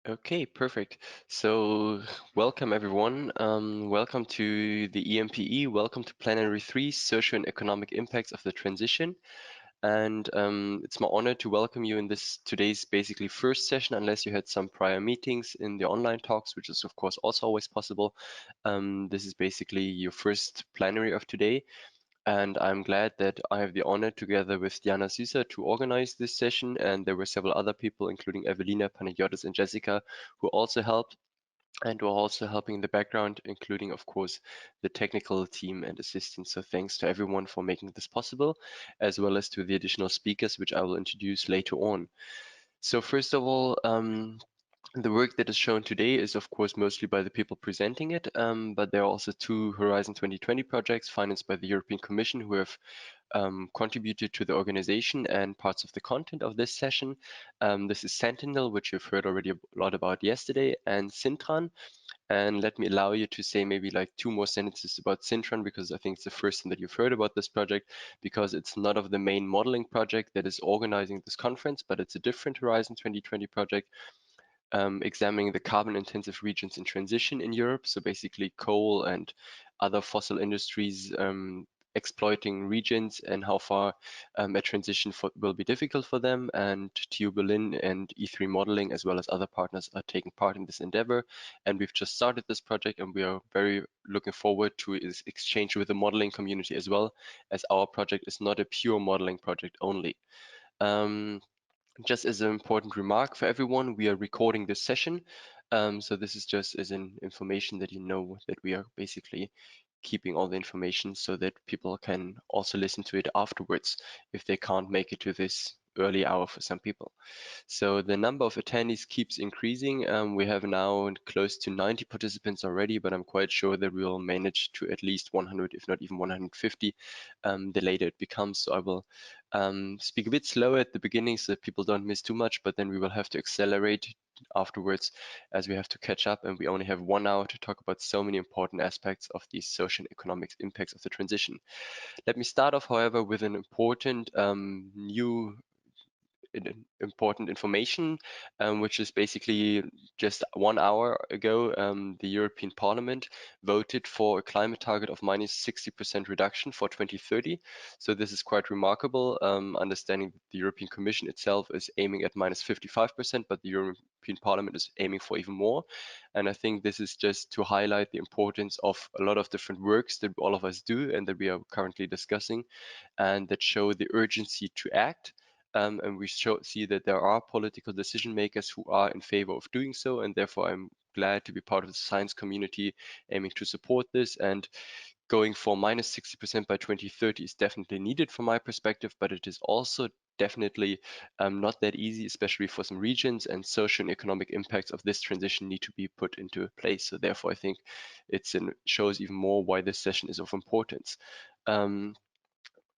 Okay, perfect. So, welcome everyone. Welcome to the EMP-E. Welcome to Plenary 3, Socio and Economic Impacts of the Transition. And it's my honor to welcome you in this today's basically first session, unless you had some prior meetings in the online talks, which is of course also always possible. This is basically your first plenary of today. And I'm glad that I have the honor, together with Diana Susa, to organize this session. And there were several other people, including Evelina, Panagiotis, and Jessica, who also helped and who are also helping in the background, including, of course, the technical team and assistants. So thanks to everyone for making this possible, as well as to the additional speakers, which I will introduce later on. So first of all, the work that is shown today is, of course, mostly by the people presenting it, but there are also two Horizon 2020 projects financed by the European Commission who have contributed to the organization and parts of the content of this session. This is Sentinel, which you've heard already a lot about yesterday, and Sintran. And let me allow you to say maybe like two more sentences about Sintran, because I think it's the first thing that you've heard about this project, because it's not of the main modeling project that is organizing this conference, but it's a different Horizon 2020 project examining the carbon-intensive regions in transition in Europe. So basically coal and other fossil industries exploiting regions and how far a transition will be difficult for them. And TU Berlin and E3 Modeling, as well as other partners, are taking part in this endeavor. And we've just started this project, and we are very looking forward to its exchange with the modeling community as well, as our project is not a pure modeling project only. Just as an important remark for everyone, we are recording this session. So this is just as an information that you know that we are basically keeping all the information so that people can also listen to it afterwards if they can't make it to this early hour for some people. So the number of attendees keeps increasing. We have now close to 90 participants already, but I'm quite sure that we will manage to at least 100, if not even 150, the later it becomes. So I will speak a bit slower at the beginning so that people don't miss too much, but then we will have to accelerate afterwards as we have to catch up, and we only have 1 hour to talk about so many important aspects of the social and economic impacts of the transition. Let me start off, however, with an important new important information, which is basically just 1 hour ago, the European Parliament voted for a climate target of minus 60% reduction for 2030. So this is quite remarkable, understanding that the European Commission itself is aiming at minus 55%, but the European Parliament is aiming for even more. And I think this is just to highlight the importance of a lot of different works that all of us do and that we are currently discussing, and that show the urgency to act. And we see that there are political decision makers who are in favor of doing so, and therefore I'm glad to be part of the science community aiming to support this. And going for minus 60% by 2030 is definitely needed from my perspective, but it is also definitely not that easy, especially for some regions, and social and economic impacts of this transition need to be put into place. So therefore I think it shows even more why this session is of importance.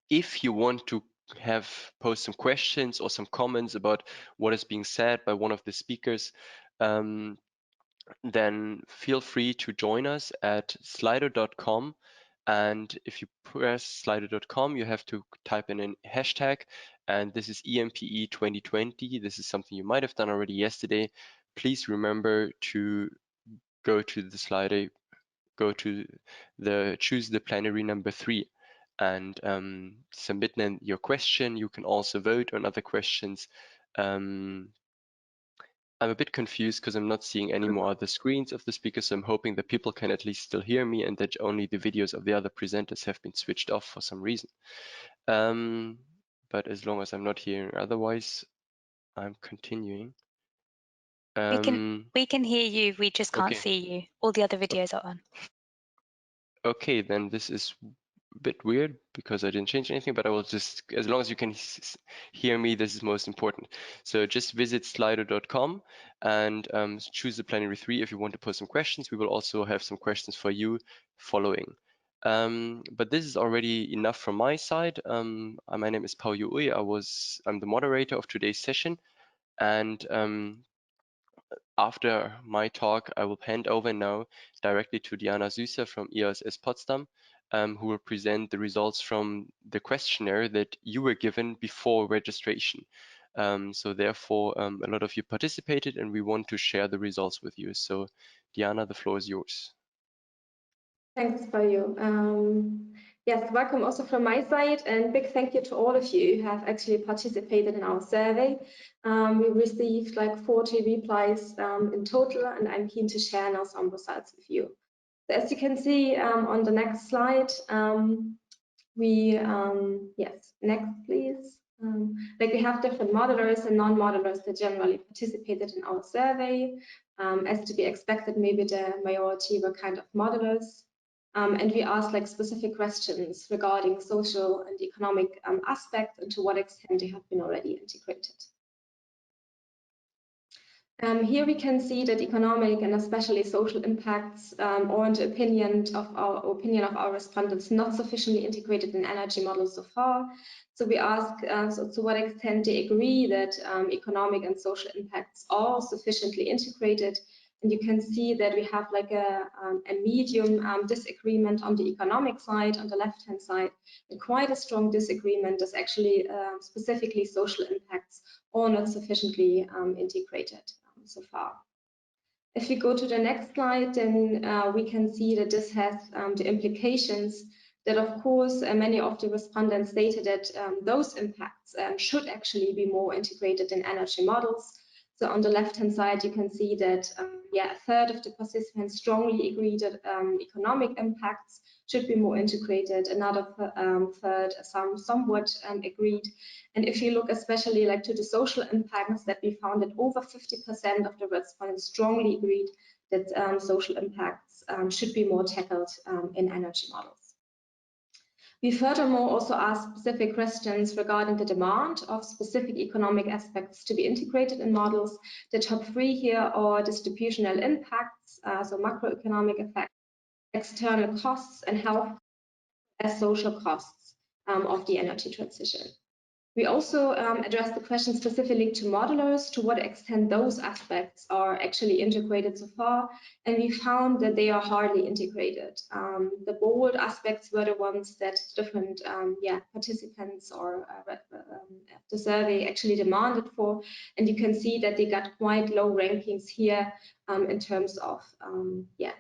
If you want to post some questions or some comments about what is being said by one of the speakers, then feel free to join us at slido.com. And if you press slido.com, you have to type in a hashtag, and this is EMP-E 2020. This is something you might have done already yesterday. Please remember to go to the Slido, choose the plenary number 3 and submit then your question. You can also vote on other questions. I'm a bit confused because I'm not seeing any more other screens of the speaker, so I'm hoping that people can at least still hear me and that only the videos of the other presenters have been switched off for some reason. But as long as I'm not hearing otherwise, I'm continuing. We can hear you, we just can't Okay. see you. All the other videos are on. Okay, then this is a bit weird because I didn't change anything, but I will just, as long as you can hear me, this is most important. So just visit slido.com and choose the plenary 3 if you want to pose some questions. We will also have some questions for you following. But this is already enough from my side. My name is Pao Yui. I'm the moderator of today's session, and after my talk, I will hand over now directly to Diana Süßer from EOSS Potsdam, who will present the results from the questionnaire that you were given before registration. So therefore, a lot of you participated and we want to share the results with you. So Diana, the floor is yours. Thanks, Bayo. Yes, welcome also from my side, and big thank you to all of you who have actually participated in our survey. We received like 40 replies in total, and I'm keen to share now some results with you. So as you can see on the next slide, yes, next please. Like we have different modelers and non-modelers that generally participated in our survey. As to be expected, maybe the majority were kind of modelers. And we asked like specific questions regarding social and economic aspects and to what extent they have been already integrated. Here we can see that economic and especially social impacts or in the opinion of our respondents not sufficiently integrated in energy models so far. So we ask so to what extent they agree that economic and social impacts are sufficiently integrated. And you can see that we have like a medium disagreement on the economic side, on the left-hand side, and quite a strong disagreement is actually specifically social impacts are not sufficiently integrated so far. If we go to the next slide, then we can see that this has the implications that, of course, many of the respondents stated that those impacts should actually be more integrated in energy models. So on the left-hand side, you can see that a third of the participants strongly agree that economic impacts should be more integrated. Another third, somewhat agreed. And if you look especially like to the social impacts, that we found that over 50% of the respondents strongly agreed that social impacts should be more tackled in energy models. We furthermore also asked specific questions regarding the demand of specific economic aspects to be integrated in models. The top three here are distributional impacts, so macroeconomic effects, external costs, and health as social costs of the energy transition. We also addressed the question specifically to modelers, to what extent those aspects are actually integrated so far, and we found that they are hardly integrated. The bold aspects were the ones that different participants or the survey actually demanded for, and you can see that they got quite low rankings here in terms of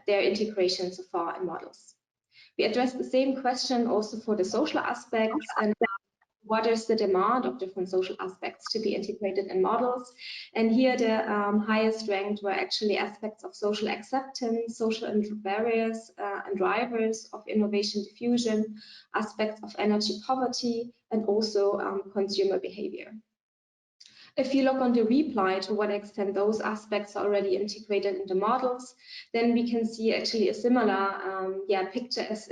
their integration so far in models. We addressed the same question also for the social aspects and what is the demand of different social aspects to be integrated in models. And here the highest ranked were actually aspects of social acceptance, social barriers and drivers of innovation diffusion, aspects of energy poverty, and also consumer behavior. If you look on the reply to what extent those aspects are already integrated in the models, then we can see actually a similar picture as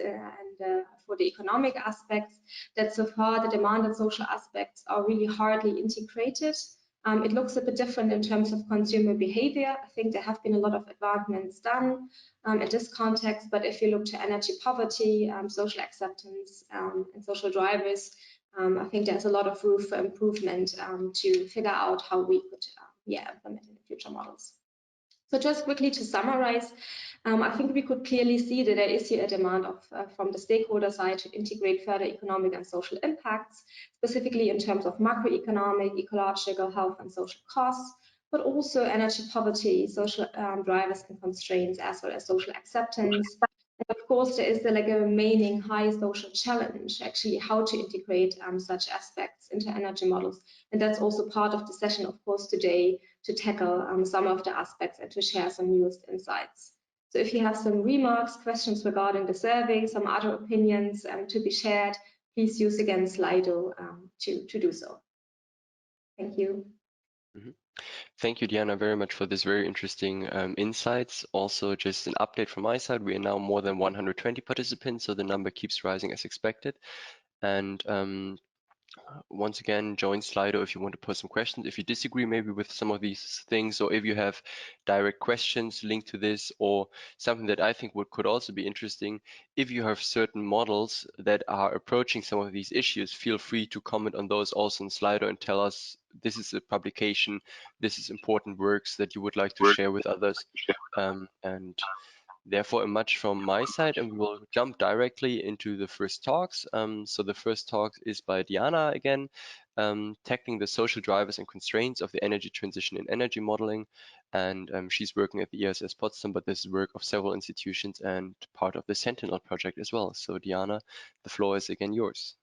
for the economic aspects, that so far the demand and social aspects are really hardly integrated. It looks a bit different in terms of consumer behavior. I think there have been a lot of advancements done in this context, but if you look to energy poverty, social acceptance, and social drivers, I think there's a lot of room for improvement to figure out how we could implement in the future models. So just quickly to summarize, I think we could clearly see that there is here a demand from the stakeholder side to integrate further economic and social impacts, specifically in terms of macroeconomic, ecological, health and social costs, but also energy poverty, social drivers and constraints, as well as social acceptance. And of course, there is like a remaining high social challenge, actually, how to integrate such aspects into energy models. And that's also part of the session, of course, today, to tackle some of the aspects and to share some newest insights. So if you have some remarks, questions regarding the survey, some other opinions to be shared, please use again Slido to do so. Thank you. Mm-hmm. Thank you, Diana, very much for this very interesting insights. Also, just an update from my side, we are now more than 120 participants, so the number keeps rising as expected. And once again, join Slido if you want to pose some questions. If you disagree maybe with some of these things, or if you have direct questions linked to this, or something that I think could also be interesting, if you have certain models that are approaching some of these issues, feel free to comment on those also in Slido and tell us this is a publication, this is important works that you would like to share with others. And therefore, much from my side, and we will jump directly into the first talks. So the first talk is by Diana again. tackling the social drivers and constraints of the energy transition in energy modeling. And she's working at the ESS Potsdam, but this is work of several institutions and part of the Sentinel project as well. So Diana, the floor is again yours.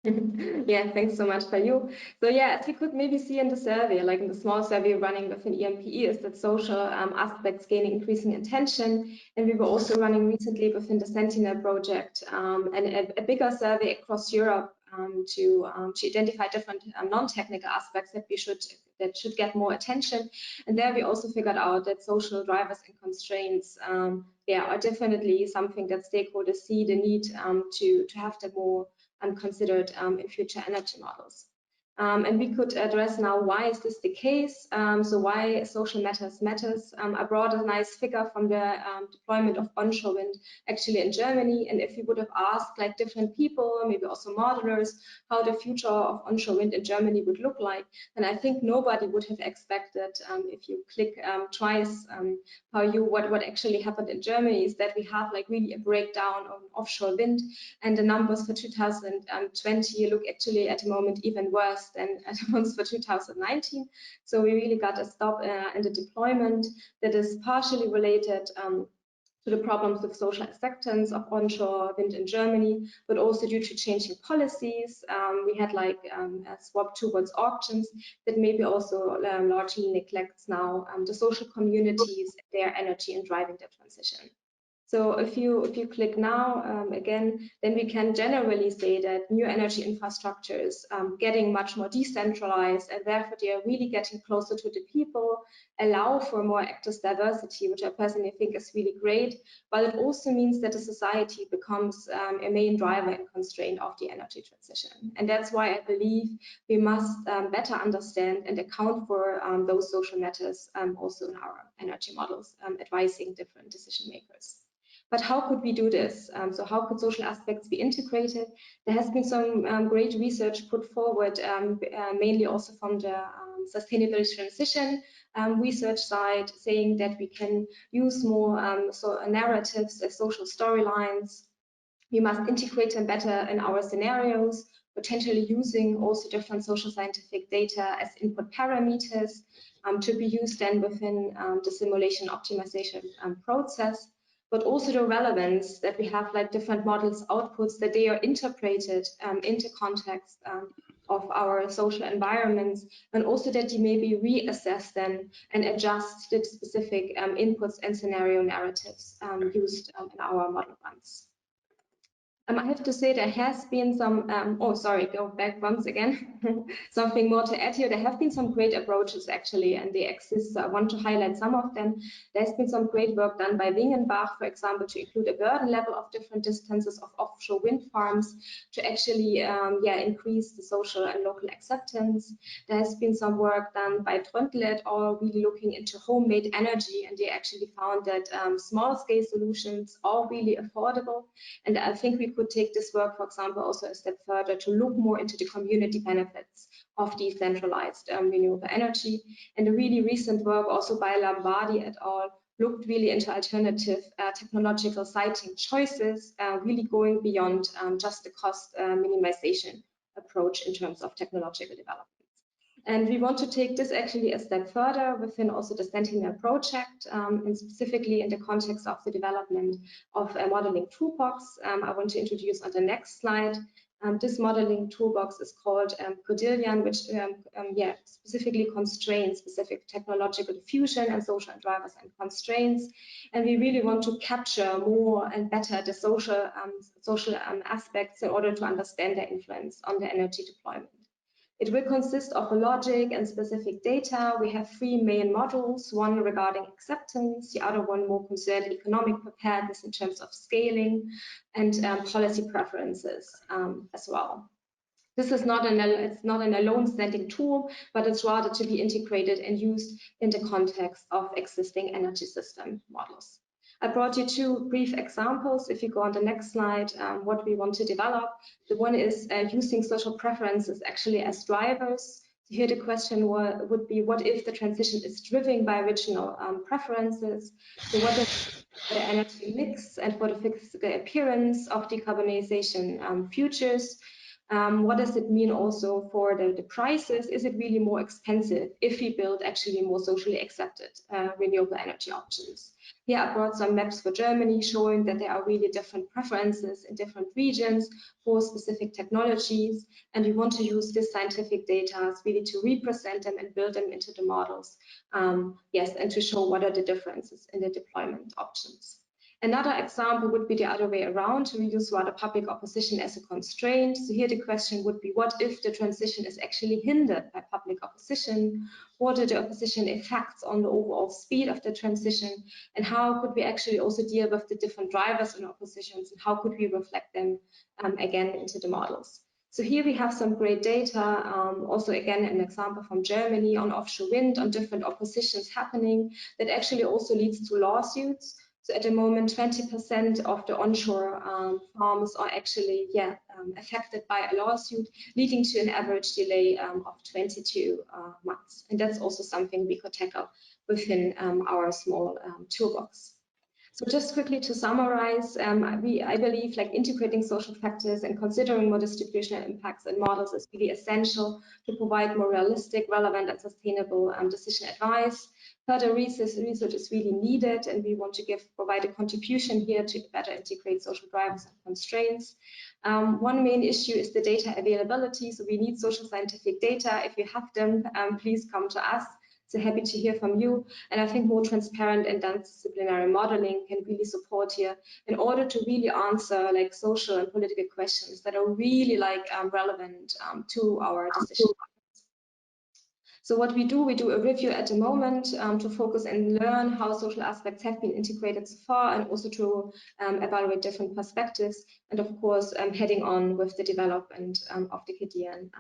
Yeah, thanks so much, Fayu. So yeah, as we could maybe see in the survey, like in the small survey running within EMP-E, is that social aspects gaining increasing attention. And we were also running recently within the Sentinel project and a bigger survey across Europe to identify different non-technical aspects that should get more attention. And there we also figured out that social drivers and constraints are definitely something that stakeholders see the need to have them more considered in future energy models. And we could address now why is this the case? So why social matters. I brought a nice figure from the deployment of onshore wind actually in Germany. And if you would have asked like different people, maybe also modelers, how the future of onshore wind in Germany would look like, then I think nobody would have expected, if you click twice, what actually happened in Germany is that we have like really a breakdown on offshore wind, and the numbers for 2020 look actually at the moment even worse than the ones for 2019. So we really got a stop in the deployment that is partially related to the problems with social acceptance of onshore wind in Germany, but also due to changing policies. We had like a swap towards auctions that maybe also largely neglects now the social communities, their energy in driving the transition. So if you click now, again, then we can generally say that new energy infrastructure is getting much more decentralized, and therefore they are really getting closer to the people, allow for more actors diversity, which I personally think is really great. But it also means that the society becomes a main driver and constraint of the energy transition. And that's why I believe we must better understand and account for those social matters also in our energy models, advising different decision makers. But how could we do this? So how could social aspects be integrated? There has been some great research put forward, mainly also from the sustainable transition research side, saying that we can use more narratives as social storylines. We must integrate them better in our scenarios, potentially using also different social scientific data as input parameters to be used then within the simulation optimization process. But also the relevance that we have like different models outputs that they are interpreted into context of our social environments, and also that they maybe reassess them and adjust the specific inputs and scenario narratives used in our model runs. I have to say there has been some, go back once again, something more to add here. There have been some great approaches actually, and they exist. So I want to highlight some of them. There's been some great work done by Wingenbach, for example, to include a burden level of different distances of offshore wind farms to actually increase the social and local acceptance. There has been some work done by Tröndle et al. Really looking into homemade energy, and they actually found that small scale solutions are really affordable. And I think we could take this work, for example, also a step further to look more into the community benefits of decentralized renewable energy. And a really recent work also by Lombardi et al. Looked really into alternative technological siting choices, really going beyond just the cost minimization approach in terms of technological development. And we want to take this actually a step further within also the Sentinel project, and specifically in the context of the development of a modeling toolbox. I want to introduce on the next slide. This modeling toolbox is called QTDIAN, which specifically constrains specific technological diffusion and social drivers and constraints. And we really want to capture more and better the social aspects in order to understand their influence on the energy deployment. It will consist of a logic and specific data. We have three main modules, one regarding acceptance, the other one more concerned economic preparedness in terms of scaling, and policy preferences as well. This is it's not an alone standing tool, but it's rather to be integrated and used in the context of existing energy system models. I brought you two brief examples. If you go on the next slide, what we want to develop. The one is using social preferences actually as drivers. So here the question would be, what if the transition is driven by original preferences? So what does the energy mix and for the physical appearance of decarbonization futures? What does it mean also for the prices? Is it really more expensive if we build actually more socially accepted renewable energy options? Here I brought some maps for Germany showing that there are really different preferences in different regions for specific technologies, and we want to use this scientific data really to represent them and build them into the models. Yes, and to show what are the differences in the deployment options. Another example would be the other way around. We use rather public opposition as a constraint. So here the question would be, what if the transition is actually hindered by public opposition? What are the opposition effects on the overall speed of the transition? And how could we actually also deal with the different drivers and oppositions? And how could we reflect them again into the models? So here we have some great data, also again an example from Germany on offshore wind, on different oppositions happening that actually also leads to lawsuits. So at the moment, 20% of the onshore farms are actually affected by a lawsuit, leading to an average delay of 22 months. And that's also something we could tackle within our small toolbox. So just quickly to summarize, I believe like integrating social factors and considering more distributional impacts and models is really essential to provide more realistic, relevant and sustainable decision advice. Further research is really needed, and we want to provide a contribution here to better integrate social drivers and constraints. One main issue is the data availability. So we need social scientific data. If you have them, please come to us. So happy to hear from you. And I think more transparent and disciplinary modeling can really support here in order to really answer like social and political questions that are really like relevant to our decision. So what we do a review at the moment to focus and learn how social aspects have been integrated so far, and also to evaluate different perspectives, and of course heading on with the development of the QTDIAN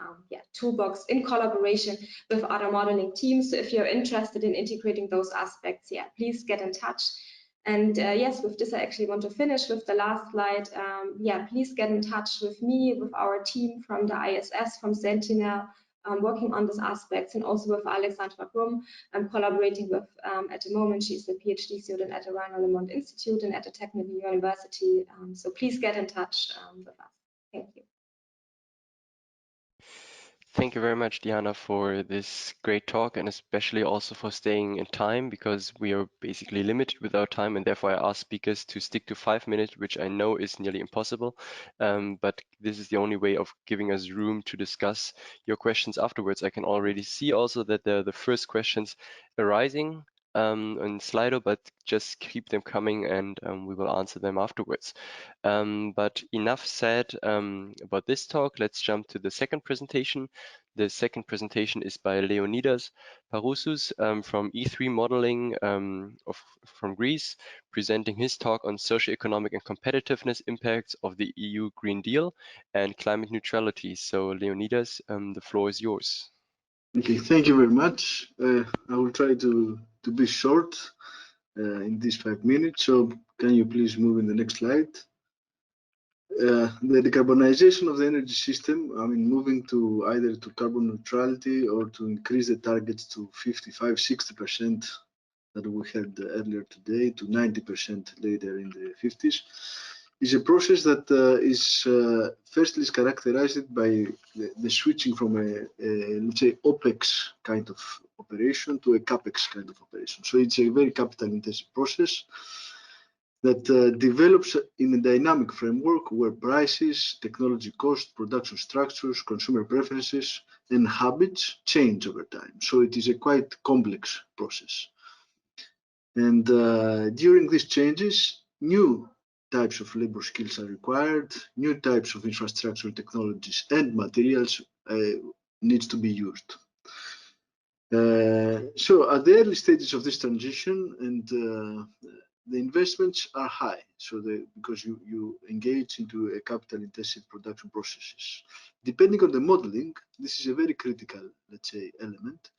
toolbox in collaboration with other modeling teams. So if you're interested in integrating those aspects, please get in touch. And yes, with this I actually want to finish with the last slide. Please get in touch with me, with our team from the ISS, from Sentinel, working on these aspects, and also with Alexandra Grum. I'm collaborating with, at the moment, she's a PhD student at the Rhino-Lemont Institute and at the Technical University. So please get in touch with us. Thank you. Thank you very much, Diana, for this great talk, and especially also for staying in time, because we are basically limited with our time, and therefore I ask speakers to stick to 5 minutes, which I know is nearly impossible, but this is the only way of giving us room to discuss your questions afterwards. I can already see also that the first questions arising on Slido, but just keep them coming, and we will answer them afterwards. But enough said about this talk. Let's jump to the second presentation. The second presentation is by Leonidas Parousos from E3 Modeling from Greece, presenting his talk on socio-economic and competitiveness impacts of the EU Green Deal and climate neutrality. So Leonidas, the floor is yours. Okay, thank you very much. I will try to be short in these 5 minutes. So can you please move in the next slide? The decarbonization of the energy system, I mean, moving to either to carbon neutrality or to increase the targets to 55–60% that we had earlier today to 90% later in the 50s, is a process that is firstly is characterized by the switching from a let's say OPEX kind of operation to a CAPEX kind of operation. So it's a very capital intensive process that develops in a dynamic framework where prices, technology cost, production structures, consumer preferences and habits change over time. So it is a quite complex process. And during these changes, new types of labor skills are required, new types of infrastructure technologies and materials needs to be used. So at the early stages of this transition, and the investments are high, so because you engage into a capital intensive production processes. Depending on the modeling, this is a very critical, let's say, element,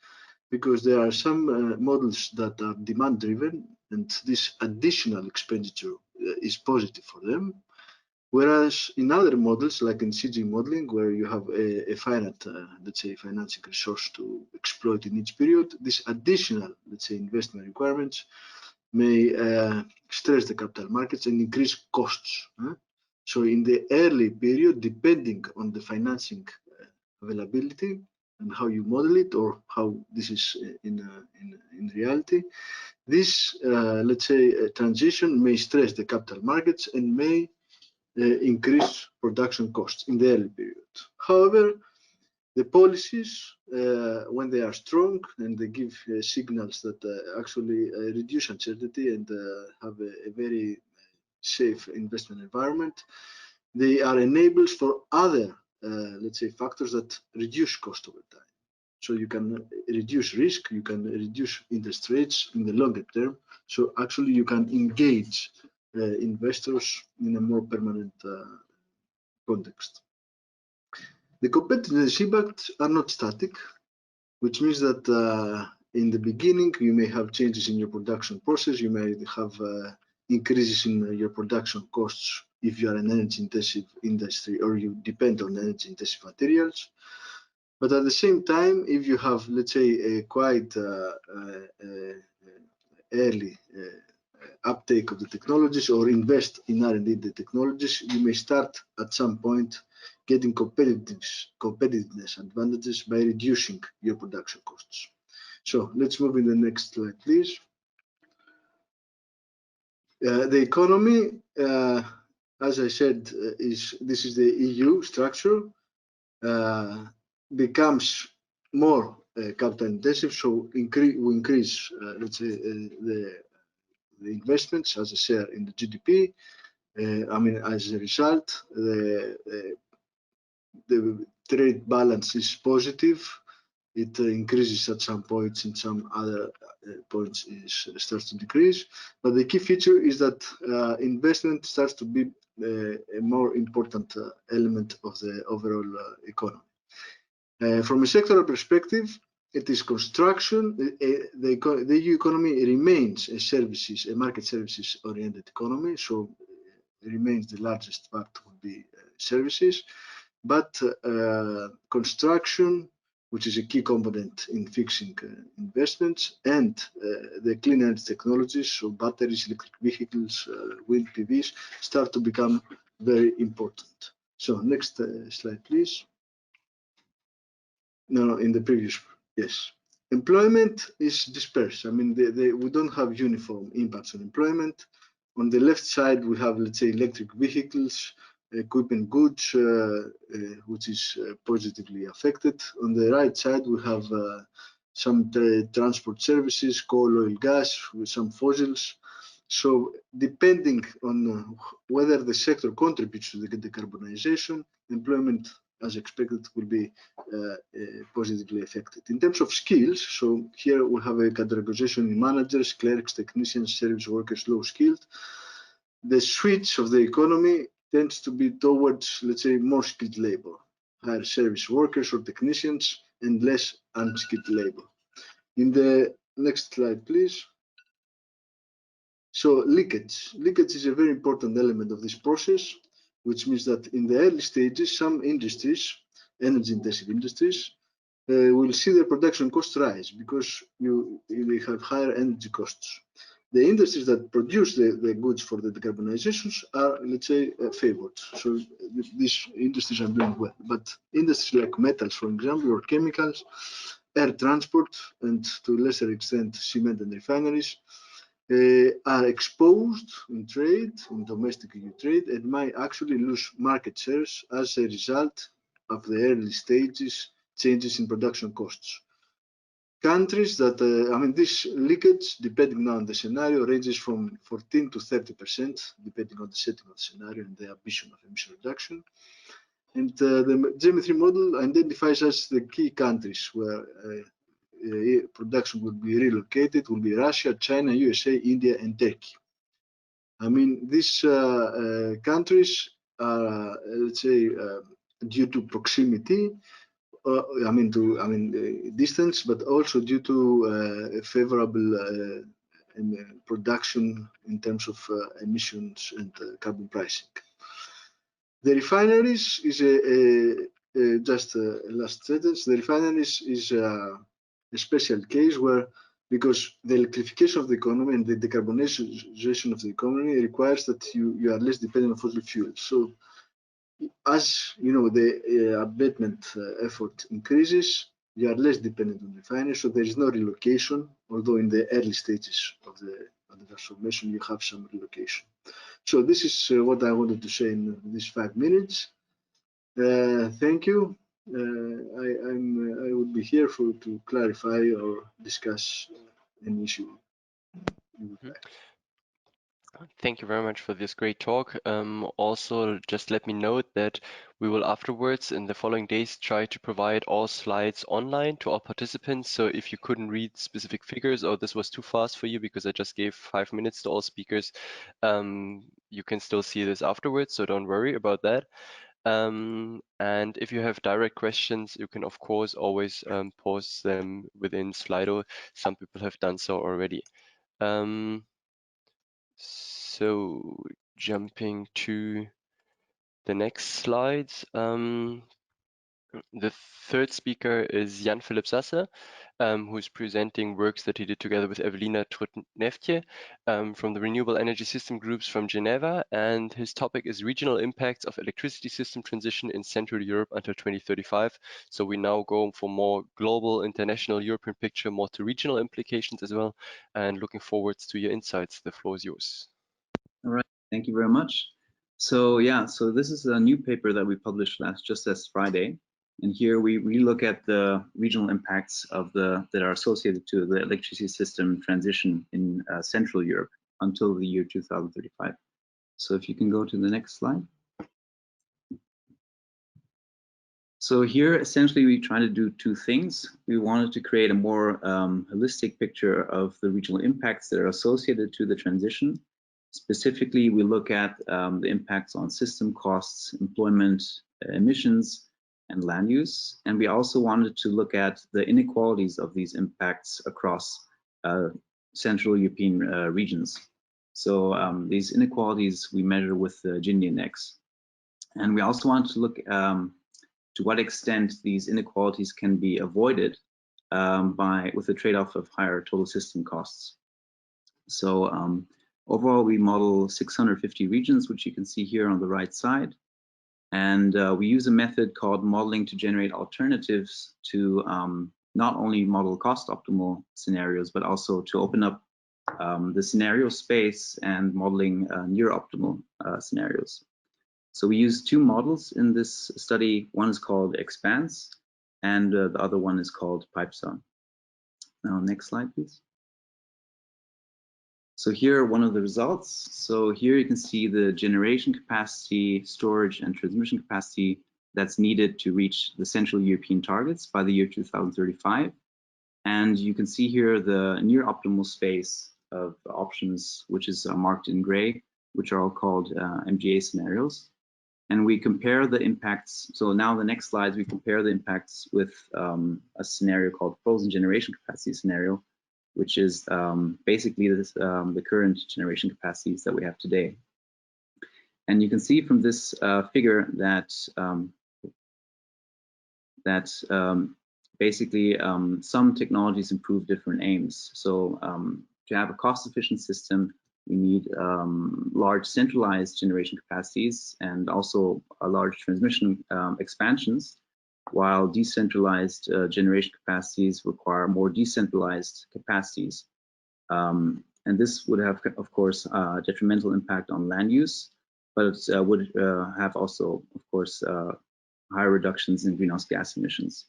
because there are some models that are demand driven, and this additional expenditure is positive for them. Whereas in other models, like in CG modeling, where you have a finite, let's say, financing resource to exploit in each period, this additional, let's say, investment requirements may stress the capital markets and increase costs. So in the early period, depending on the financing availability and how you model it or how this is in reality, this, let's say, transition may stress the capital markets and may increase production costs in the early period. However, the policies, when they are strong and they give signals that actually reduce uncertainty and have a very safe investment environment, they are enablers for other, let's say, factors that reduce cost over time. So you can reduce risk, you can reduce interest rates in the longer term. So actually you can engage investors in a more permanent context. The competitiveness impacts are not static, which means that in the beginning you may have changes in your production process, you may have increases in your production costs if you are an energy-intensive industry or you depend on energy-intensive materials. But at the same time, if you have, let's say, a quite early uptake of the technologies or invest in R&D the technologies, you may start at some point getting competitiveness advantages by reducing your production costs. So let's move in the next slide, please. The economy, as I said, this is the EU structure, becomes more capital intensive, so we increase, let's say, the investments as a share in the GDP. I mean, as a result, the trade balance is positive. It increases at some points, in some other points it starts to decrease. But the key feature is that investment starts to be a more important element of the overall economy. From a sectoral perspective, it is construction. The EU economy remains a market services oriented economy, so it remains the largest part would be services. But construction, which is a key component in fixing investments, and the clean energy technologies, so batteries, electric vehicles, wind PVs, start to become very important. So next slide, please. No, in the previous, yes. Employment is dispersed. I mean, we don't have uniform impacts on employment. On the left side, we have, let's say, electric vehicles, equipment goods, which is positively affected. On the right side, we have some transport services, coal, oil, gas, with some fossils. So depending on whether the sector contributes to the decarbonisation, employment, as expected, will be positively affected. In terms of skills, so here we have a categorization in managers, clerks, technicians, service workers, low skilled. The switch of the economy tends to be towards, let's say, more skilled labor, higher service workers or technicians, and less unskilled labor. In the next slide, please. So leakage. Leakage is a very important element of this process, which means that in the early stages, some industries, energy-intensive industries, will see their production costs rise because they have higher energy costs. The industries that produce the goods for the decarbonizations are, let's say, favored. So these industries are doing well. But industries like metals, for example, or chemicals, air transport, and to a lesser extent, cement and refineries, are exposed in trade, in domestic EU trade, and might actually lose market shares as a result of the early stages changes in production costs. Countries that, I mean, this leakage, depending on the scenario, ranges from 14 to 30%, depending on the setting of the scenario and the ambition of emission reduction. And the GEM3 model identifies as the key countries where production will be relocated, will be Russia, China, USA, India, and Turkey. I mean, these countries are, let's say, due to proximity, distance, but also due to favorable production in terms of emissions and carbon pricing. The refineries is just a last sentence. The refineries is a special case where because the electrification of the economy and the decarbonization of the economy requires that you are less dependent on fossil fuels. So as you know, the abatement effort increases, you are less dependent on refineries, so there is no relocation, although in the early stages of the transformation you have some relocation. So this is what I wanted to say in these 5 minutes. Thank you. I would be here to clarify or discuss an issue you would like. Thank you very much for this great talk. Also, just let me note that we will afterwards, in the following days, try to provide all slides online to our participants. So if you couldn't read specific figures or this was too fast for you because I just gave 5 minutes to all speakers, you can still see this afterwards, so don't worry about that. And if you have direct questions, you can of course always post them within Slido. Some people have done so already. So jumping to the next slides. The third speaker is Jan Philipp Sasse, who's presenting works that he did together with Evelina Trutnevtje from the Renewable Energy System Groups from Geneva. And his topic is regional impacts of electricity system transition in Central Europe until 2035. So we now go for more global, international European picture, more to regional implications as well. And looking forward to your insights. The floor is yours. All right, thank you very much. So yeah, so this is a new paper that we published just last Friday. And here we look at the regional impacts of that are associated to the electricity system transition in Central Europe until the year 2035. So if you can go to the next slide. So here, essentially, we try to do two things. We wanted to create a more holistic picture of the regional impacts that are associated to the transition. Specifically, we look at the impacts on system costs, employment, emissions, and land use. And we also wanted to look at the inequalities of these impacts across Central European regions. So these inequalities we measure with the Gini index. And we also wanted to look to what extent these inequalities can be avoided with the trade-off of higher total system costs. So overall, we model 650 regions, which you can see here on the right side. And we use a method called modeling to generate alternatives to not only model cost optimal scenarios, but also to open up the scenario space and modeling near optimal scenarios. So we use two models in this study. One is called Expanse, and the other one is called Pipezone. Now, next slide, please. So here are one of the results. So here you can see the generation capacity, storage, and transmission capacity that's needed to reach the Central European targets by the year 2035. And you can see here the near optimal space of options, which is marked in gray, which are all called MGA scenarios. And we compare the impacts. So now the next slides, we compare the impacts with a scenario called frozen generation capacity scenario, which is basically this, the current generation capacities that we have today. And you can see from this figure that basically some technologies improve different aims. So to have a cost-efficient system, we need large centralized generation capacities and also a large transmission expansions, while decentralized generation capacities require more decentralized capacities. And this would have, of course, a detrimental impact on land use, but it would have also, of course, higher reductions in greenhouse gas emissions.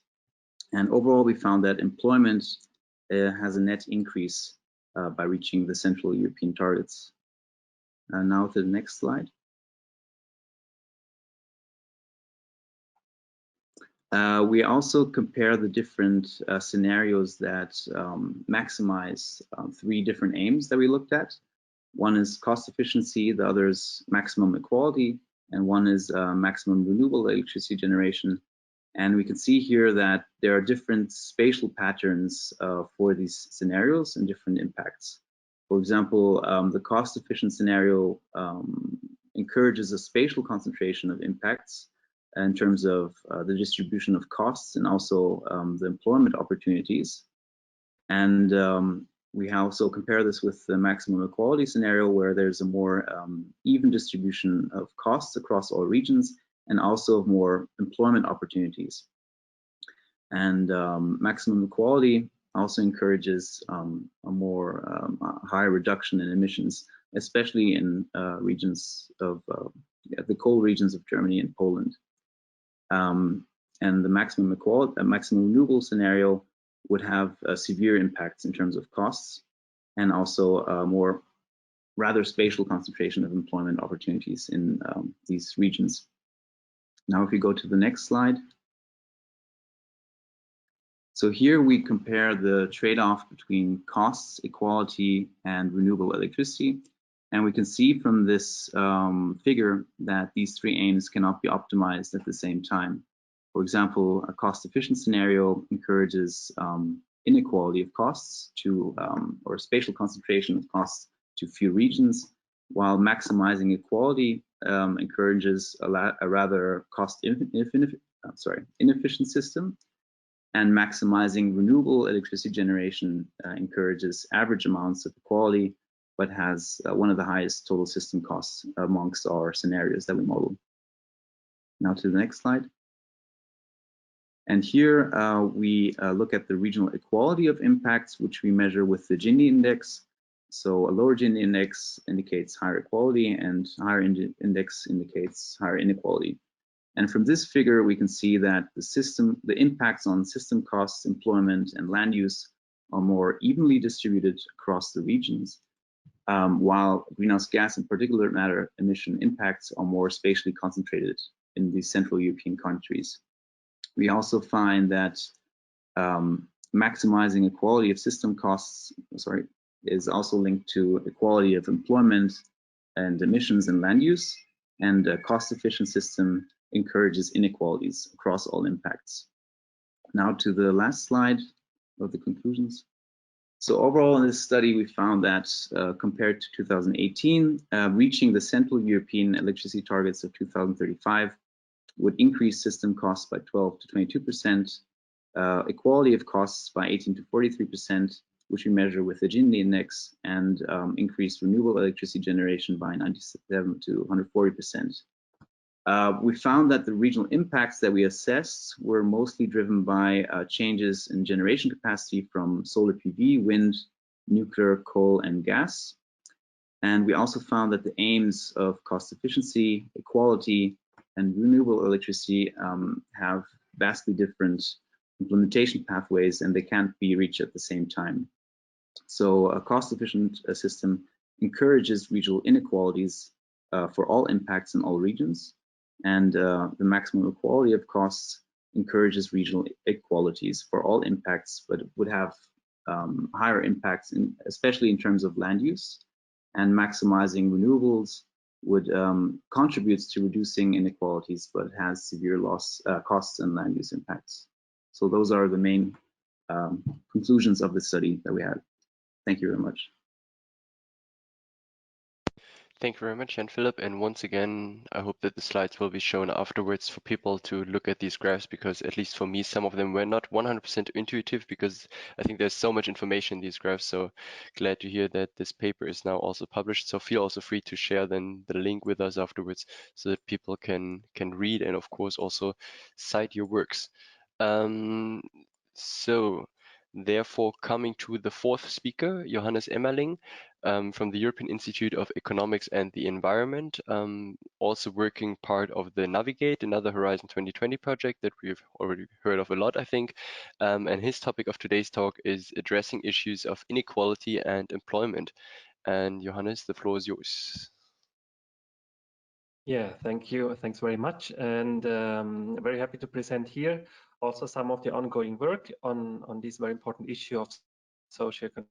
And overall, we found that employment has a net increase by reaching the Central European targets. Now to the next slide. We also compare the different scenarios that maximize three different aims that we looked at. One is cost efficiency, the other is maximum equality, and one is maximum renewable electricity generation. And we can see here that there are different spatial patterns for these scenarios and different impacts. For example, the cost-efficient scenario encourages a spatial concentration of impacts in terms of the distribution of costs and also the employment opportunities. And We also compare this with the maximum equality scenario, where there's a more even distribution of costs across all regions and also more employment opportunities. And maximum equality also encourages a more higher reduction in emissions, especially in regions of the coal regions of Germany and Poland. And the maximum renewable scenario would have severe impacts in terms of costs, and also a more rather spatial concentration of employment opportunities in these regions. Now, if we go to the next slide. So here we compare the trade-off between costs, equality, and renewable electricity. And we can see from this figure that these three aims cannot be optimized at the same time. For example, a cost-efficient scenario encourages inequality of costs to, or spatial concentration of costs to few regions, while maximizing equality encourages a rather inefficient system. And maximizing renewable electricity generation encourages average amounts of equality, but has one of the highest total system costs amongst our scenarios that we model. Now to the next slide. And here we look at the regional equality of impacts, which we measure with the Gini index. So a lower Gini index indicates higher equality, and higher index indicates higher inequality. And from this figure, we can see that the impacts on system costs, employment, and land use are more evenly distributed across the regions, while greenhouse gas and particulate matter emission impacts are more spatially concentrated in the Central European countries. We also find that maximizing equality of system costs, is also linked to equality of employment and emissions and land use, and a cost-efficient system encourages inequalities across all impacts. Now to the last slide of the conclusions. So overall in this study, we found that compared to 2018, reaching the Central European electricity targets of 2035 would increase system costs by 12 to 22%, equality of costs by 18 to 43%, which we measure with the Gini index, and increase renewable electricity generation by 97 to 140%. We found that the regional impacts that we assessed were mostly driven by changes in generation capacity from solar PV, wind, nuclear, coal, and gas. And we also found that the aims of cost efficiency, equality, and renewable electricity have vastly different implementation pathways, and they can't be reached at the same time. So a cost-efficient system encourages regional inequalities for all impacts in all regions, and the maximum equality of costs encourages regional equalities for all impacts, but it would have higher impacts, especially in terms of land use. And maximizing renewables would contribute to reducing inequalities, but has severe costs and land use impacts. So those are the main conclusions of the study that we had. Thank you very much. Thank you very much, Jan-Philipp. And once again, I hope that the slides will be shown afterwards for people to look at these graphs, because at least for me, some of them were not 100% intuitive, because I think there's so much information in these graphs. So glad to hear that this paper is now also published. So feel also free to share then the link with us afterwards so that people can read and of course also cite your works. So therefore, coming to the fourth speaker, Johannes Emmerling, from the European Institute of Economics and the Environment, also working part of the Navigate, another Horizon 2020 project that we've already heard of a lot, I think. And his topic of today's talk is addressing issues of inequality and employment. And Johannes, the floor is yours. Yeah, thank you. Thanks very much. And very happy to present here also some of the ongoing work on this very important issue of socio-economic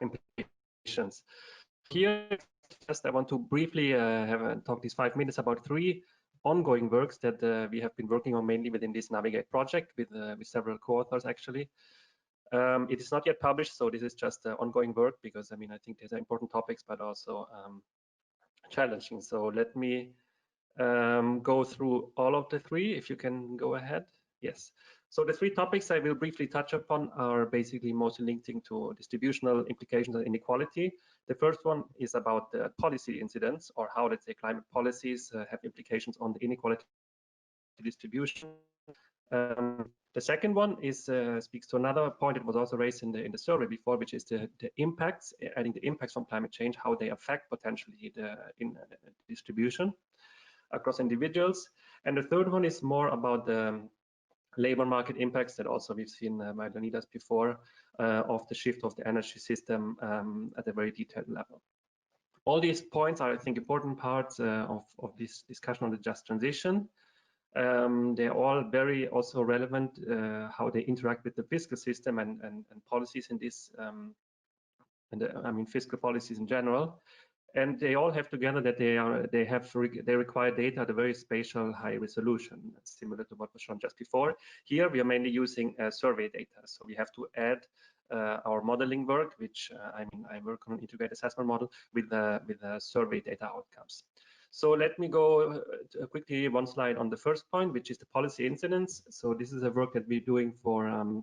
implications. Here, just I want to briefly talk these 5 minutes about 3 ongoing works that we have been working on, mainly within this Navigate project with several co-authors actually. It is not yet published, so this is just ongoing work, because I mean, I think these are important topics, but also challenging. So let me go through all of the 3, if you can go ahead. Yes. So the three topics I will briefly touch upon are basically mostly linking to distributional implications and inequality. The first one is about the policy incidents, or how, let's say, climate policies have implications on the inequality distribution. The second one is speaks to another point that was also raised in the survey before, which is the impacts, adding the impacts from climate change, how they affect potentially the distribution across individuals. And the third one is more about the labor market impacts that also we've seen by Leonidas before, of the shift of the energy system at a very detailed level. All these points are, I think, important parts of this discussion on the just transition. They're all very also relevant how they interact with the fiscal system and policies in this, I mean fiscal policies in general. And they all have together that they require data at a very spatial high resolution, similar to what was shown just before. Here we are mainly using survey data, so we have to add our modeling work, which I work on an integrated assessment model with the survey data outcomes. So let me go quickly one slide on the first point, which is the policy incidence. So this is a work that we're doing for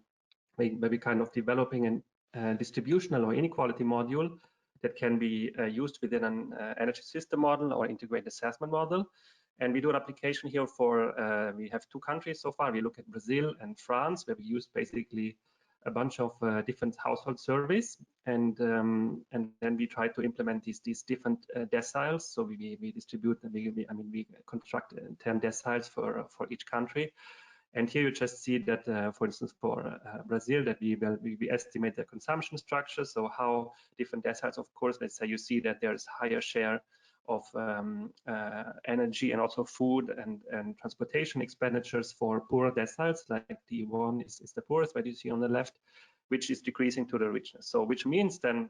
maybe kind of developing a distributional or inequality module that can be used within an energy system model or integrated assessment model. And we do an application here for, we have two countries so far. We look at Brazil and France, where we use basically a bunch of different household surveys, and then we try to implement these different deciles. So we distribute, we construct 10 deciles for each country. And here you just see that, for instance, for Brazil, that we estimate the consumption structure. So how different deciles, of course, let's say you see that there's higher share of energy and also food and transportation expenditures for poorer deciles, like D1 is the poorest, what you see on the left, which is decreasing to the richness. So which means then,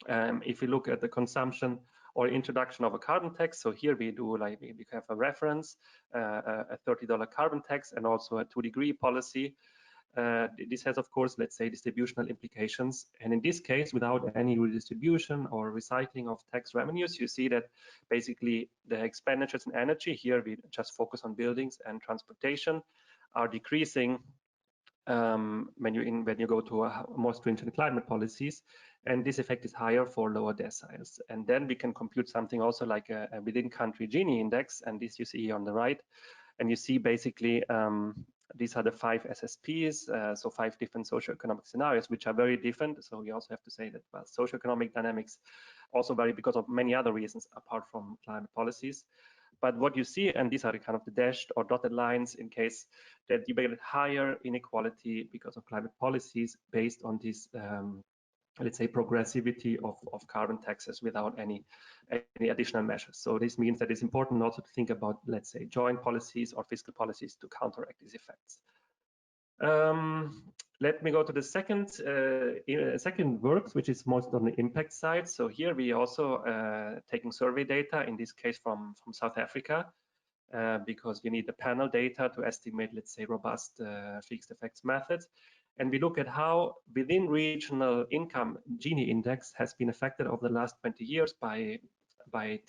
if you look at the consumption or introduction of a carbon tax, so here we do like we have a reference, a $30 carbon tax, and also a 2-degree policy. This has, of course, let's say, distributional implications. And in this case, without any redistribution or recycling of tax revenues, you see that basically the expenditures in energy, here we just focus on buildings and transportation, are decreasing when you go to more stringent climate policies. And this effect is higher for lower deciles. And then we can compute something also like a within country Gini index. And this you see on the right. And you see basically these are the 5 SSPs, so 5 different socioeconomic scenarios, which are very different. So we also have to say that, well, socioeconomic dynamics also vary because of many other reasons apart from climate policies. But what you see, and these are the kind of the dashed or dotted lines, in case that you get higher inequality because of climate policies based on this, let's say, progressivity of carbon taxes without any additional measures. So this means that it's important also to think about, let's say, joint policies or fiscal policies to counteract these effects. Let me go to the second work, which is most on the impact side. So here we also taking survey data, in this case from South Africa, because you need the panel data to estimate, let's say, robust fixed effects methods. And we look at how within regional income Gini index has been affected over the last 20 years by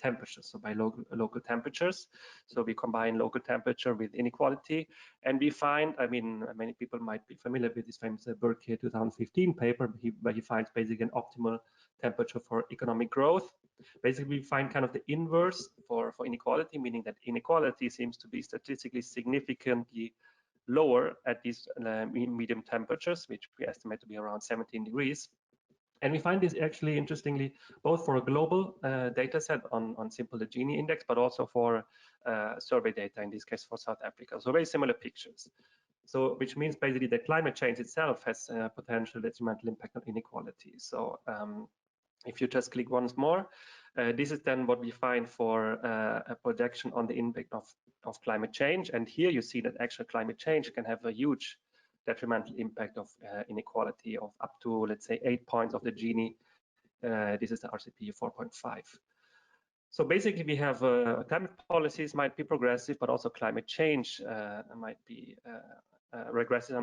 temperatures, so by local temperatures. So we combine local temperature with inequality, and we find, I mean, many people might be familiar with this famous Burke 2015 paper, where he finds basically an optimal temperature for economic growth. Basically, we find kind of the inverse for inequality, meaning that inequality seems to be statistically significantly lower at these medium temperatures, which we estimate to be around 17 degrees. And we find this actually, interestingly, both for a global data set on simple the Gini index, but also for survey data, in this case for South Africa. So very similar pictures. So which means basically that climate change itself has potential detrimental impact on inequality. So if you just click once more, this is then what we find for a projection on the impact of climate change. And here you see that actual climate change can have a huge detrimental impact of inequality of up to, let's say, 8 points of the Gini. This is the RCP 4.5. So basically we have climate policies might be progressive, but also climate change might be regressive,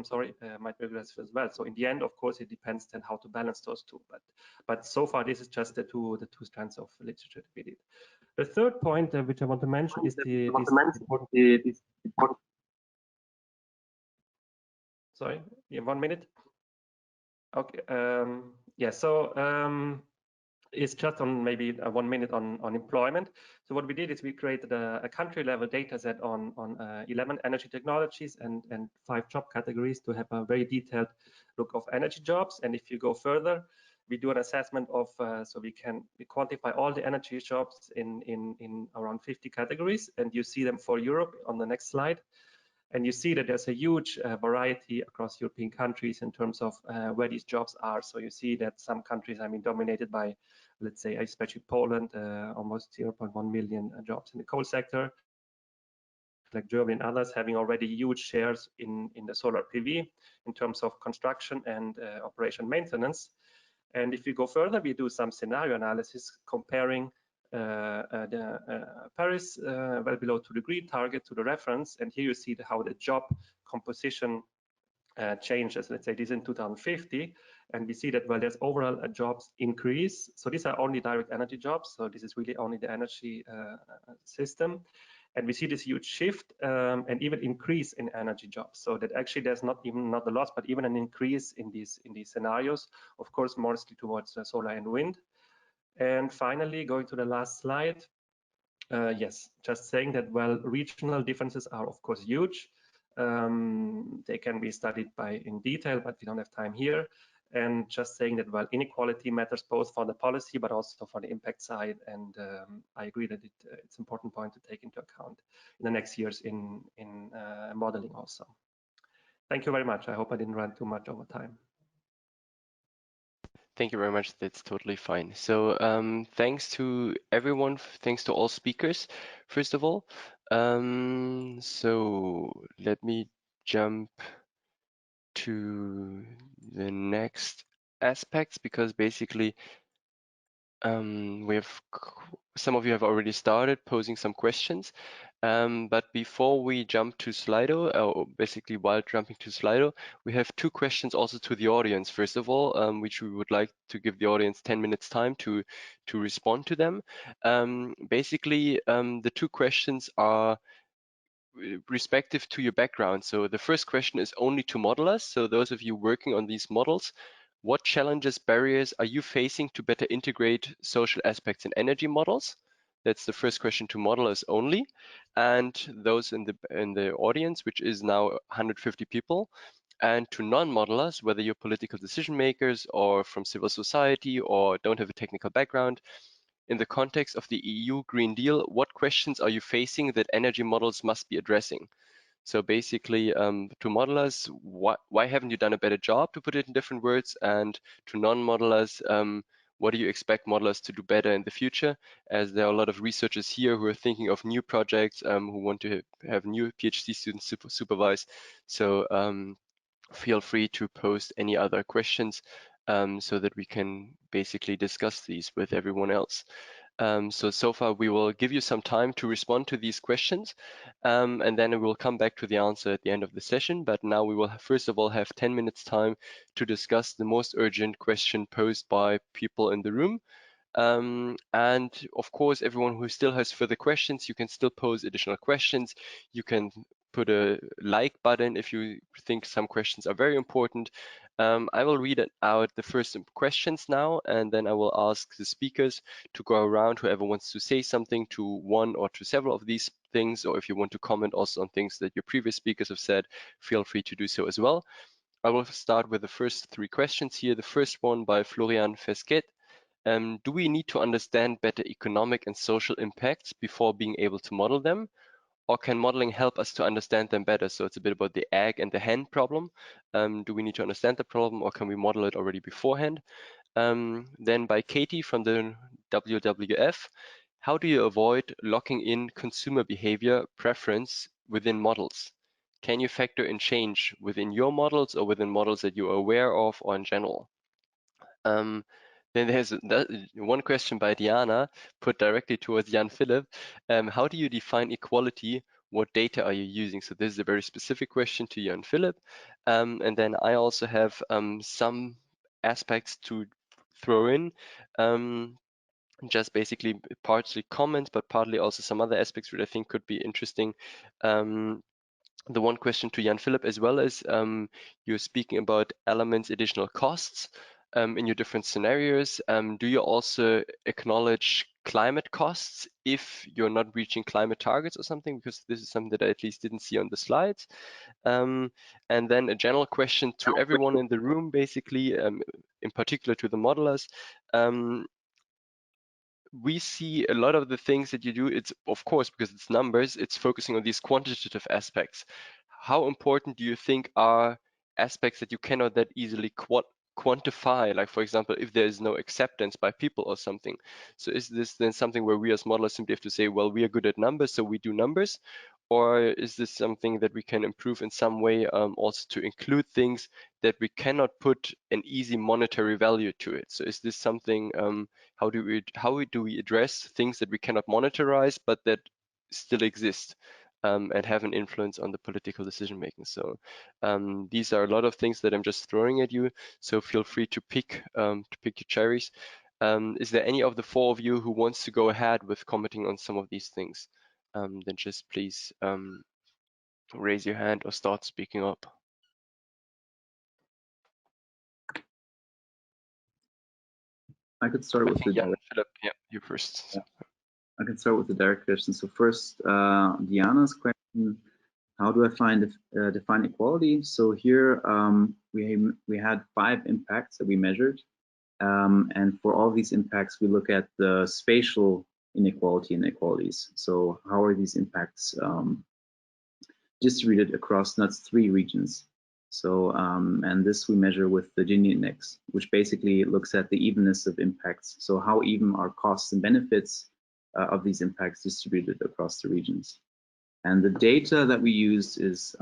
might be regressive as well. So in the end, of course, it depends then how to balance those two. But so far, this is just the two strands of literature that we did. The third point which I want to mention is sorry, yeah, 1 minute. Okay, yeah, so it's just on maybe 1 minute on employment. So what we did is we created a country level data set on 11 energy technologies and 5 job categories to have a very detailed look of energy jobs. And if you go further, we do an assessment of, so we quantify all the energy jobs in around 50 categories, and you see them for Europe on the next slide. And you see that there's a huge variety across European countries in terms of where these jobs are. So you see that some countries, I mean, dominated by, let's say, especially Poland, almost 0.1 million jobs in the coal sector, like Germany and others, having already huge shares in the solar PV in terms of construction and operation maintenance. And if you go further, we do some scenario analysis comparing the Paris well below 2 degree target to the reference, and here you see how the job composition changes. Let's say this in 2050, and we see that well, there's overall a jobs increase. So these are only direct energy jobs. So this is really only the energy system, and we see this huge shift and even increase in energy jobs. So that actually there's not a loss, but even an increase in these scenarios. Of course, mostly towards solar and wind. And finally, going to the last slide, yes, just saying that, well, regional differences are, of course, huge. They can be studied in detail, but we don't have time here. And just saying that, well, inequality matters both for the policy, but also for the impact side. And I agree that it's an important point to take into account in the next years in modeling also. Thank you very much. I hope I didn't run too much over time. Thank you very much. That's totally fine. So thanks to everyone. Thanks to all speakers, first of all. So let me jump to the next aspects, because basically some of you have already started posing some questions. But before we jump to Slido, or basically while jumping to Slido, we have 2 questions also to the audience, first of all, which we would like to give the audience 10 minutes time to respond to them. Basically, the 2 questions are respective to your background. So the first question is only to modelers. So those of you working on these models, what challenges, barriers are you facing to better integrate social aspects in energy models? That's the first question to modelers only. And those in the audience, which is now 150 people, and to non-modelers, whether you're political decision makers or from civil society or don't have a technical background, in the context of the EU Green Deal, what questions are you facing that energy models must be addressing? So basically, to modelers, why haven't you done a better job, to put it in different words? And to non-modelers, what do you expect modelers to do better in the future? As there are a lot of researchers here who are thinking of new projects, who want to have new PhD students supervise. So feel free to post any other questions so that we can basically discuss these with everyone else. So far we will give you some time to respond to these questions, and then we'll come back to the answer at the end of the session. But now we will first of all have 10 minutes time to discuss the most urgent question posed by people in the room. And of course, everyone who still has further questions, you can still pose additional questions. You can put a like button if you think some questions are very important. I will read out the first questions now, and then I will ask the speakers to go around, whoever wants to say something to one or to several of these things, or if you want to comment also on things that your previous speakers have said, feel free to do so as well. I will start with the first 3 questions here. The first one by Florian Fesquet. Do we need to understand better economic and social impacts before being able to model them? Or can modeling help us to understand them better? So it's a bit about the egg and the hen problem. Do we need to understand the problem, or can we model it already beforehand? Then by Katie from the WWF, how do you avoid locking in consumer behavior preference within models? Can you factor in change within your models or within models that you are aware of, or in general? Then there's one question by Diana put directly towards Jan Philipp. How do you define equality? What data are you using? So this is a very specific question to Jan Philipp. And then I also have some aspects to throw in. Just basically partly comments, but partly also some other aspects which I think could be interesting. the one question to Jan Philipp as well is you're speaking about elements, additional costs in your different scenarios. Do you also acknowledge climate costs if you're not reaching climate targets or something? Because this is something that I at least didn't see on the slides. And then a general question to everyone in the room, basically, in particular to the modelers. We see a lot of the things that you do, it's of course, because it's numbers, it's focusing on these quantitative aspects. How important do you think are aspects that you cannot that easily quantify? Like, for example, if there is no acceptance by people or something. So is this then something where we as modelers simply have to say, well, we are good at numbers, so we do numbers? Or is this something that we can improve in some way, also to include things that we cannot put an easy monetary value to it? So is this something, how do we address things that we cannot monetize but that still exist and have an influence on the political decision making? So these are a lot of things that I'm just throwing at you. So feel free to pick your cherries. Is there any of the four of you who wants to go ahead with commenting on some of these things? Then just please raise your hand or start speaking up. I could start with the Jan Philipp, yeah, you first. Yeah. I can start with the direct question. So first, Diana's question: how do I define equality? So here we had 5 impacts that we measured, and for all these impacts, we look at the spatial inequalities. So how are these impacts distributed across NUTS 3 regions? So, and this we measure with the Gini index, which basically looks at the evenness of impacts. So how even are costs and benefits of these impacts distributed across the regions? And the data that we use is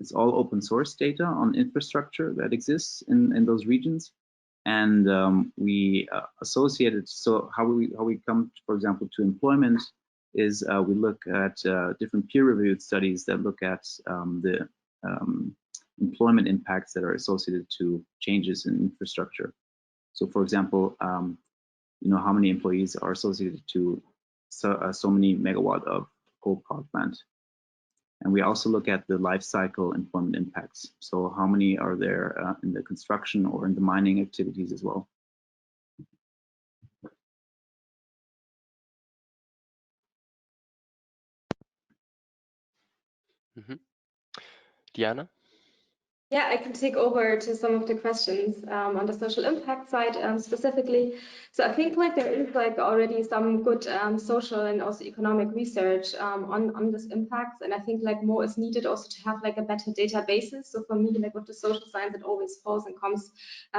it's all open source data on infrastructure that exists in those regions. And we associated, so how we come, for example, to employment is we look at different peer-reviewed studies that look at the employment impacts that are associated to changes in infrastructure. So, for example, you know, how many employees are associated to so many megawatt of coal power plant. And we also look at the life cycle employment impacts. So how many are there in the construction or in the mining activities as well? Diana? Yeah, I can take over to some of the questions on the social impact side specifically. So I think like there is like already some good social and also economic research on this impacts, and I think like more is needed also to have like a better databases. So for me, like with the social science, it always falls and comes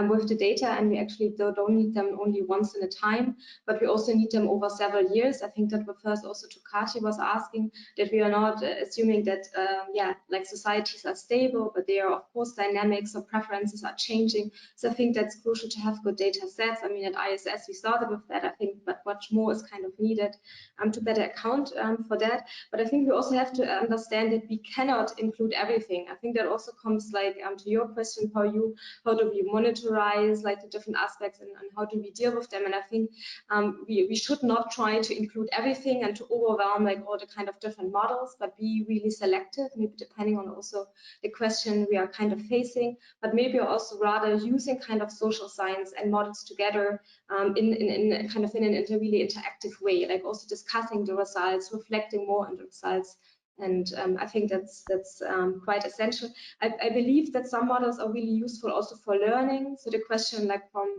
with the data, and we actually don't need them only once in a time, but we also need them over several years. I think that refers also to Kati was asking that we are not assuming that yeah, like societies are stable, but they are of course dynamics or preferences are changing. So I think that's crucial to have good data sets. I mean, at ISS we started with that, I think, but much more is kind of needed to better account for that. But I think we also have to understand that we cannot include everything. I think that also comes like to your question, how do we monitorize like the different aspects and how do we deal with them? And I think we should not try to include everything and to overwhelm like all the kind of different models, but be really selective, maybe depending on also the question we are kind of facing, but maybe also rather using kind of social science and models together in kind of in a really interactive way, like also discussing the results, reflecting more on the results. And I think that's quite essential. I believe that some models are really useful also for learning. So the question like from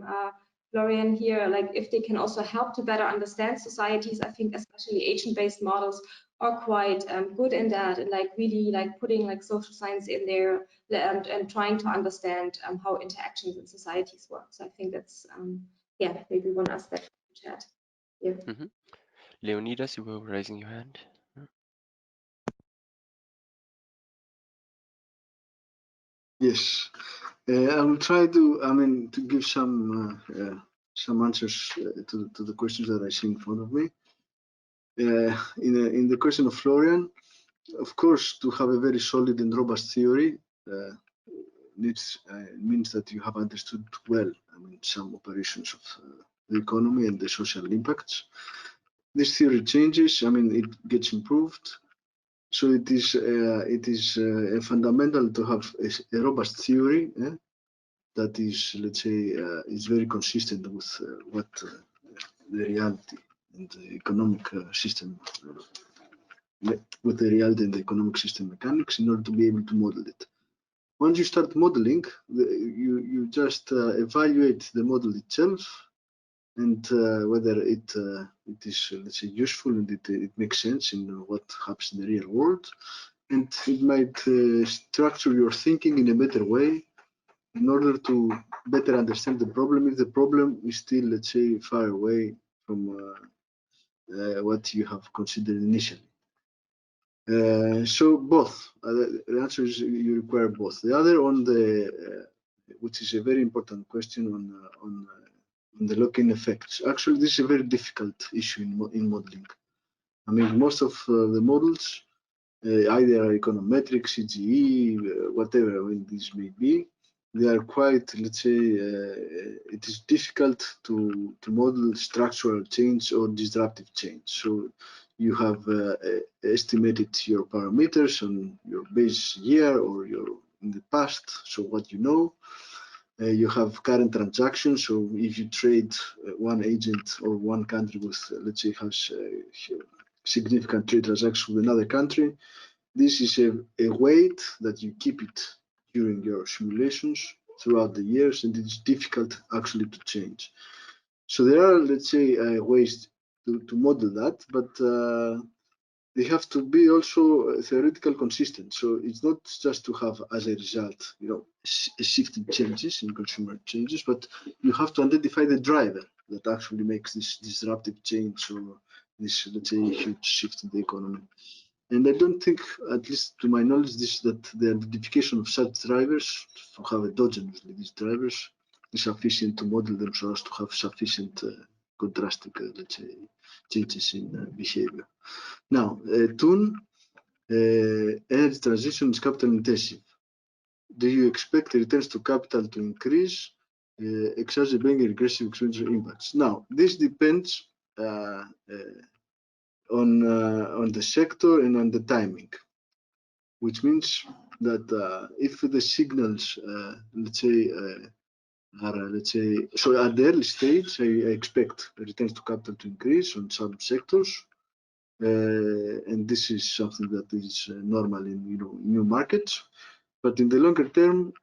Florian here, like if they can also help to better understand societies, I think especially agent-based models are quite good in that, and like really like putting like social science in there and trying to understand how interactions in societies work. So I think that's yeah, maybe one aspect to chat. Yeah. Leonidas, you were raising your hand. Yes, I will try to, to give some answers to the questions that I see in front of me. In the question of Florian, of course, to have a very solid and robust theory means that you have understood well, some operations of the economy and the social impacts. This theory changes, it gets improved. So it is fundamental to have a robust theory that is, let's say, is very consistent with what the reality and the economic system, with the reality and the economic system mechanics, in order to be able to model it. Once you start modeling, you just evaluate the model itself and whether it is, let's say, useful and it makes sense in what happens in the real world. And it might structure your thinking in a better way in order to better understand the problem if the problem is still, let's say, far away from what you have considered initially. So both. The answer is you require both. The other on the, which is a very important question on the lock-in effects. Actually, this is a very difficult issue in modeling. I mean, most of the models, either econometric, CGE, whatever this may be, they are quite, let's say, it is difficult to model structural change or disruptive change. So you have estimated your parameters on your base year or your in the past, so what you know. You have current transactions, so if you trade one agent or one country with, let's say, has significant trade transactions with another country, this is a weight that you keep it during your simulations throughout the years, and it's difficult actually to change. So there are, let's say, ways to model that, but they have to be also theoretical consistent. So it's not just to have as a result, shifting changes in consumer changes, but you have to identify the driver that actually makes this disruptive change or this, let's say, huge shift in the economy. And I don't think, at least to my knowledge, that the identification of such drivers, to have endogenously these drivers, is sufficient to model them so as to have sufficient contrasting, let's say, changes in behavior. Now, TUN, energy transition is capital intensive. Do you expect returns to capital to increase, exacerbating regressive expenditure impacts? Now, this depends on the sector and on the timing, which means that if the signals, let's say, so at the early stage, I expect returns to capital to increase on some sectors. And this is something that is normal in new markets, but in the longer term,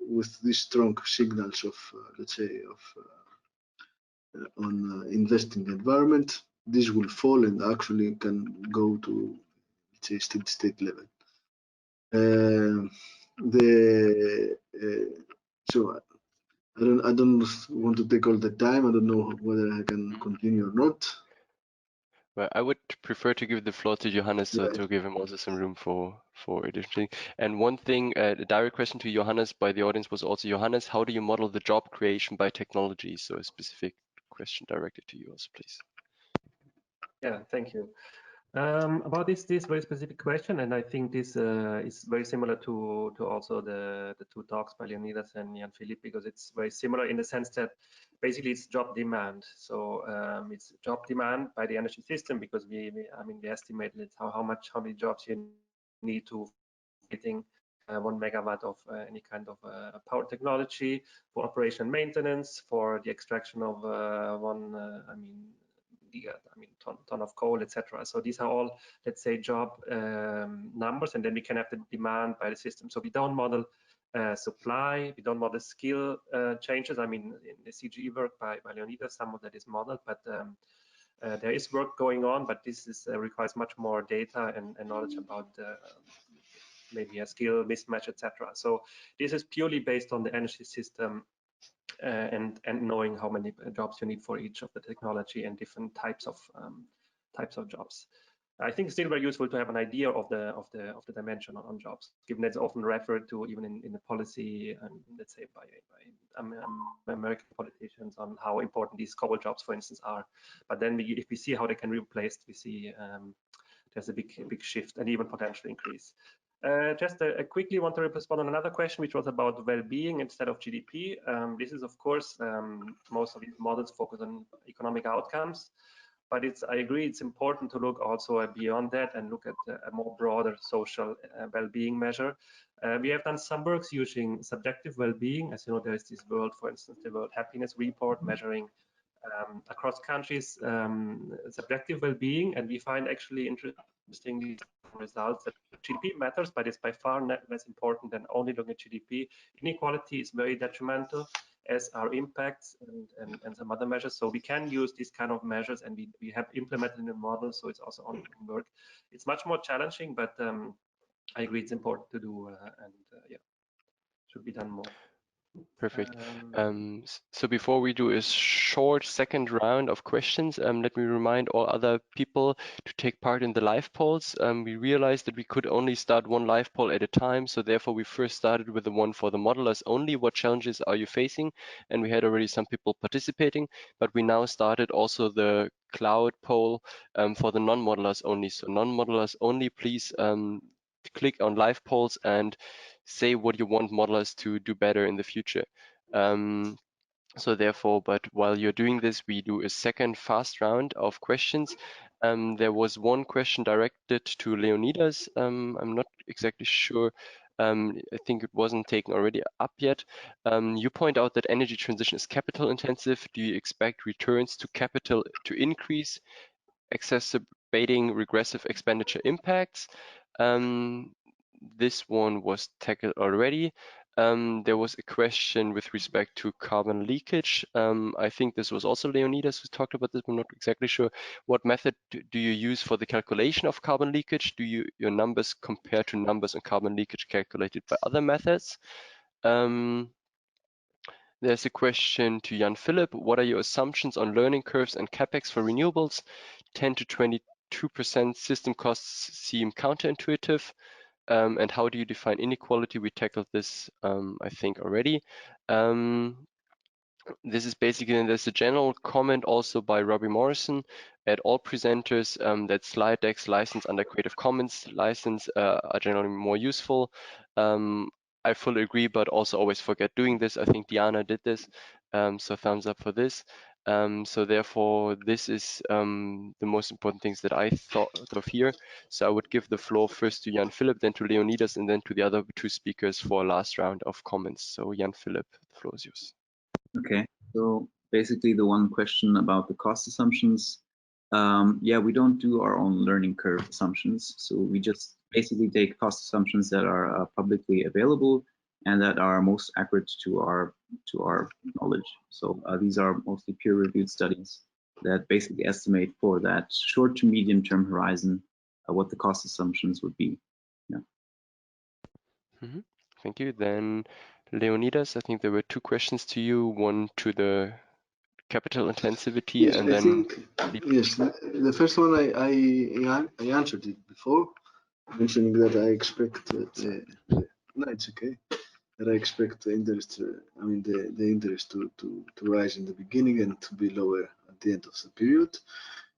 with these strong signals of let's say on investing environment, this will fall and actually can go to, let's say, steady state level. So I don't want to take all the time. I don't know whether I can continue or not. Well, I would prefer to give the floor to Johannes to give him also some room for additional. And one thing, a direct question to Johannes by the audience was also, Johannes, how do you model the job creation by technology? So a specific question directed to you also, please. Yeah, thank you. About this very specific question, and I think this is very similar to also the two talks by Leonidas and Jan-Philipp, because it's very similar in the sense that basically it's job demand. So it's job demand by the energy system, because we estimate how many jobs you need to getting 1 megawatt of any kind of power technology for operation and maintenance, for the extraction of ton of coal, etc. So these are all, let's say, job numbers, and then we can have the demand by the system. So we don't model supply, we don't model skill changes. I mean, in the CGE work by Leonidas, some of that is modeled, but there is work going on, but this is requires much more data and knowledge about maybe a skill mismatch, etc. So this is purely based on the energy system and knowing how many jobs you need for each of the technology and different types of jobs. I think it's still very useful to have an idea of the dimension on jobs, given that it's often referred to even in the policy, let's say by American politicians, on how important these coal jobs, for instance, are. But then if we see how they can be replaced, we see there's a big shift and even potential increase. Just quickly want to respond on another question, which was about well-being instead of GDP. This is, of course, most of these models focus on economic outcomes, but I agree it's important to look also beyond that and look at a more broader social well-being measure. We have done some works using subjective well-being. As you know, there is this world, for instance, the World Happiness Report measuring across countries subjective well-being, and we find actually interesting results that GDP matters, but it's by far not less important than only looking at GDP. Inequality is very detrimental, as are impacts and some other measures. So we can use these kind of measures, and we have implemented in the model, so it's also ongoing work. It's much more challenging, but I agree it's important to do, and yeah, should be done more. Perfect. So before we do a short second round of questions, let me remind all other people to take part in the live polls. We realized that we could only start one live poll at a time, so therefore we first started with the one for the modelers only. What challenges are you facing? And we had already some people participating, but we now started also the cloud poll for the non-modelers only. So non-modelers only, please click on live polls and say what you want modelers to do better in the future. So therefore, but while you're doing this, we do a second fast round of questions. There was one question directed to Leonidas. I'm not exactly sure. I think it wasn't taken already up yet. You point out that energy transition is capital intensive. Do you expect returns to capital to increase, exacerbating regressive expenditure impacts? This one was tackled already. There was a question with respect to carbon leakage. I think this was also Leonidas who talked about this. I'm not exactly sure. What method do you use for the calculation of carbon leakage? Do your numbers compare to numbers on carbon leakage calculated by other methods? There's a question to Jan Philipp. What are your assumptions on learning curves and capex for renewables? 10 to 22% system costs seem counterintuitive. And how do you define inequality? We tackled this, I think, already. This is basically, and there's a general comment also by Robbie Morrison at all presenters that slide decks licensed under Creative Commons license are generally more useful. I fully agree, but also always forget doing this. I think Diana did this, so thumbs up for this. So therefore, this is the most important things that I thought of here. So I would give the floor first to Jan Philipp, then to Leonidas, and then to the other two speakers for a last round of comments. So Jan Philipp, the floor is yours. Okay, so basically the one question about the cost assumptions. Yeah, we don't do our own learning curve assumptions. So we just basically take cost assumptions that are publicly available and that are most accurate to our knowledge. So these are mostly peer-reviewed studies that basically estimate for that short to medium term horizon what the cost assumptions would be. Yeah. Mm-hmm. Thank you. Then Leonidas, I think there were two questions to you, one to the capital intensity, Yes, and I then think, yes, the first one I answered it before, mentioning that I expect no, it's okay, that I expect the interest, the interest to rise in the beginning and to be lower at the end of the period.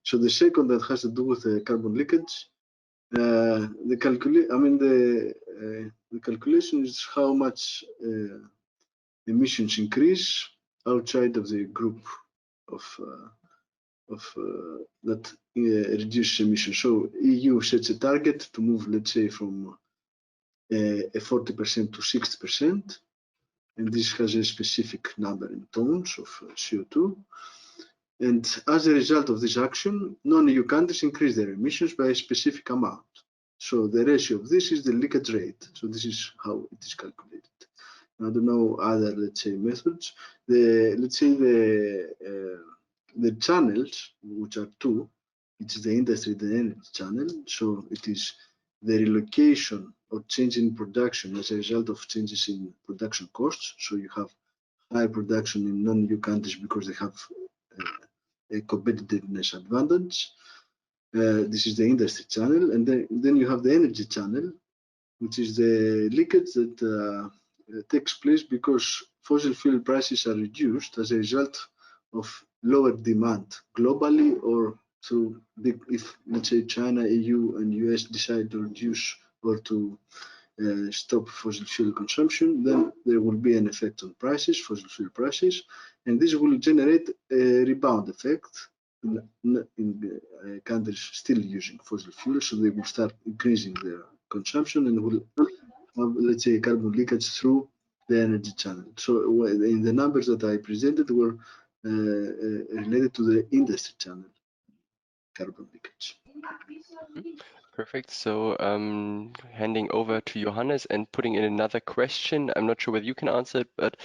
So the second that has to do with the carbon leakage, the calculation is how much emissions increase outside of the group of that reduce emissions. So EU sets a target to move, let's say, from a 40% to 60%, and this has a specific number in tons of CO2. And as a result of this action, non-EU countries increase their emissions by a specific amount. So the ratio of this is the leakage rate. So this is how it is calculated. I don't know other, let's say, methods. Let's say the channels, which are two, it's the industry, the energy channel. So it is the relocation or change in production as a result of changes in production costs. So you have high production in non-EU countries because they have a competitiveness advantage. This is the industry channel, and then you have the energy channel, which is the leakage that takes place because fossil fuel prices are reduced as a result of lower demand globally, or through if, let's say, China, EU, and US decide to reduce or to stop fossil fuel consumption, then there will be an effect on prices, fossil fuel prices, and this will generate a rebound effect countries still using fossil fuels, so they will start increasing their consumption and will have, let's say, carbon leakage through the energy channel. So in the numbers that I presented were related to the industry channel carbon leakage. Perfect. So handing over to Johannes and putting in another question. I'm not sure whether you can answer it, but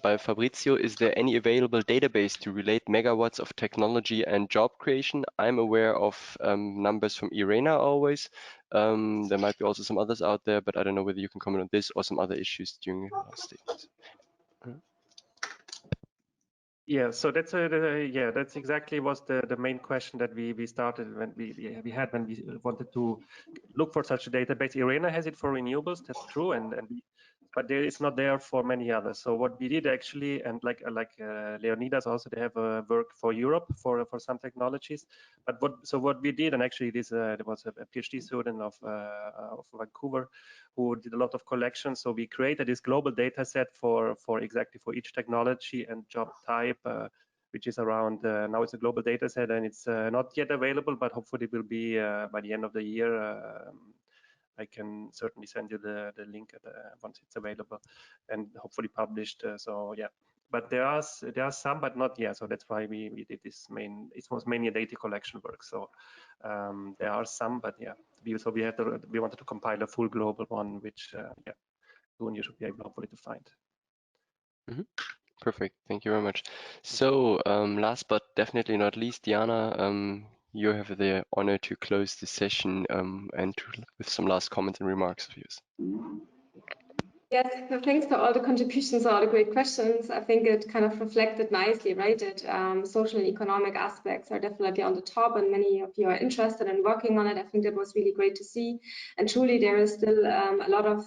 by Fabrizio, is there any available database to relate megawatts of technology and job creation? I'm aware of numbers from IRENA always. There might be also some others out there, but I don't know whether you can comment on this or some other issues during your last statements. Yeah, so that's that's exactly was the main question that we started when we wanted to look for such a database. IRENA has it for renewables, that's true, but it's not there for many others. So what we did actually, and like Leonidas also, they have a work for Europe for some technologies. But what we did, and actually there was a PhD student of Vancouver who did a lot of collections. So we created this global data set for each technology and job type, which is around, now it's a global data set, and it's not yet available, but hopefully it will be by the end of the year. I can certainly send you the link once it's available and hopefully published. So yeah, but there are some, but not yet. So that's why we did this it was mainly a data collection work. So there are some, but yeah, we wanted to compile a full global one, which yeah, soon you should be able hopefully to find. Mm-hmm. Perfect. Thank you very much. So last but definitely not least, Diana, you have the honor to close the session and with some last comments and remarks of yours. Yes, thanks for all the contributions, all the great questions. I think it kind of reflected nicely, right, that social and economic aspects are definitely on the top, and many of you are interested in working on it. I think that was really great to see. And truly, there is still a lot of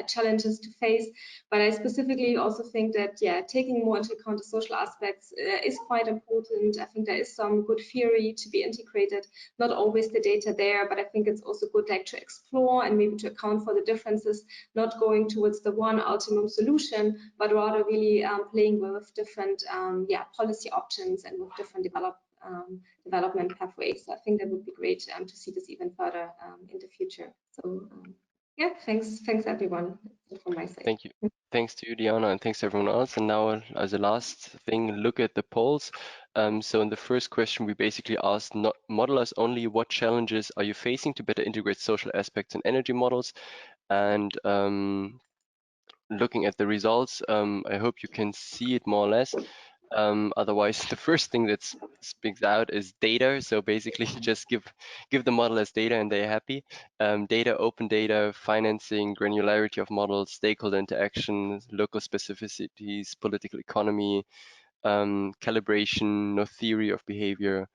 challenges to face. But I specifically also think that, taking more into account the social aspects is quite important. I think there is some good theory to be integrated, not always the data there, but I think it's also good to explore and maybe to account for the differences, not going towards the one ultimate solution, but rather really playing with different policy options and with different development pathways. So I think that would be great to see this even further in the future. So yeah, thanks everyone. That's it from my side. Thank you. Thanks to you, Diana, and thanks to everyone else. And now, as a last thing, look at the polls. So in the first question, we basically asked modelers only, what challenges are you facing to better integrate social aspects in energy models? And looking at the results, I hope you can see it more or less. Otherwise, the first thing that speaks out is data. So basically, just give the model as data and they're happy. Data, open data, financing, granularity of models, stakeholder interaction, local specificities, political economy, calibration, no theory of behavior,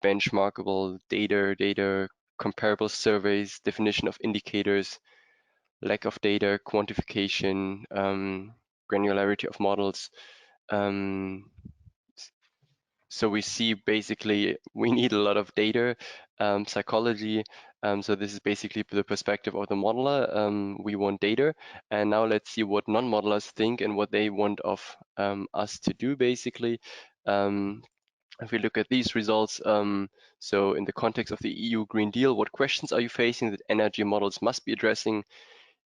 benchmarkable data, comparable surveys, definition of indicators, lack of data, quantification, granularity of models. So we see basically we need a lot of data, psychology. So this is basically the perspective of the modeler. We want data, and now let's see what non-modelers think and what they want of us to do basically. If we look at these results, so in the context of the EU Green Deal, what questions are you facing that energy models must be addressing?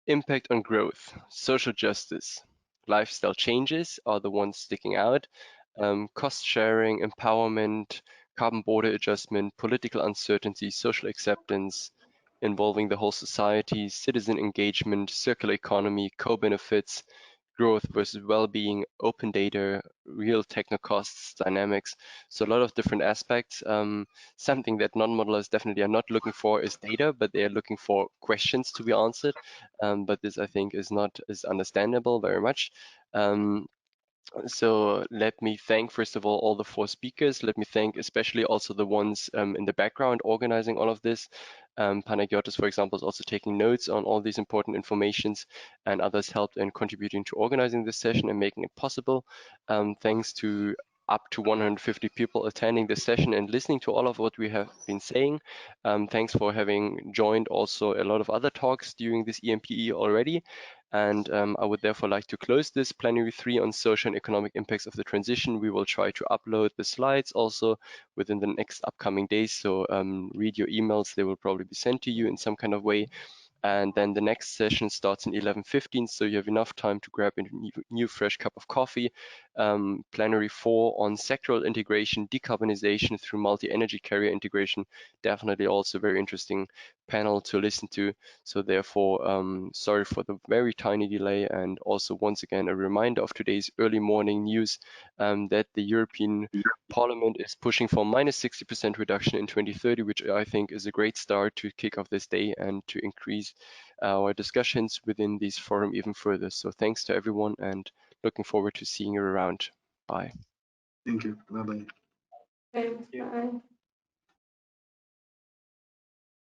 Impact on growth, social justice, lifestyle changes are the ones sticking out. Cost sharing, empowerment, carbon border adjustment, political uncertainty, social acceptance, involving the whole society, citizen engagement, circular economy, co-benefits, growth versus well-being, open data, real techno costs, dynamics. So a lot of different aspects. Something that non-modelers definitely are not looking for is data, but they are looking for questions to be answered. But this, I think, is not as understandable very much. So let me thank, first of all the 4 speakers. Let me thank especially also the ones in the background organizing all of this. Panagiotis, for example, is also taking notes on all these important informations, and others helped in contributing to organizing this session and making it possible. Thanks to up to 150 people attending this session and listening to all of what we have been saying. Thanks for having joined also a lot of other talks during this EMP-E already. And I would therefore like to close this plenary 3 on social and economic impacts of the transition. We will try to upload the slides also within the next upcoming days. So read your emails, they will probably be sent to you in some kind of way. And then the next session starts in 11:15, so you have enough time to grab a new fresh cup of coffee. Plenary 4 on sectoral integration, decarbonisation through multi-energy carrier integration, definitely also very interesting panel to listen to. So therefore, sorry for the very tiny delay, and also once again a reminder of today's early morning news that the European Parliament is pushing for minus 60% reduction in 2030, which I think is a great start to kick off this day and to increase our discussions within this forum even further. So thanks to everyone and looking forward to seeing you around. Bye. Thank you. Bye-bye. Thanks. Bye.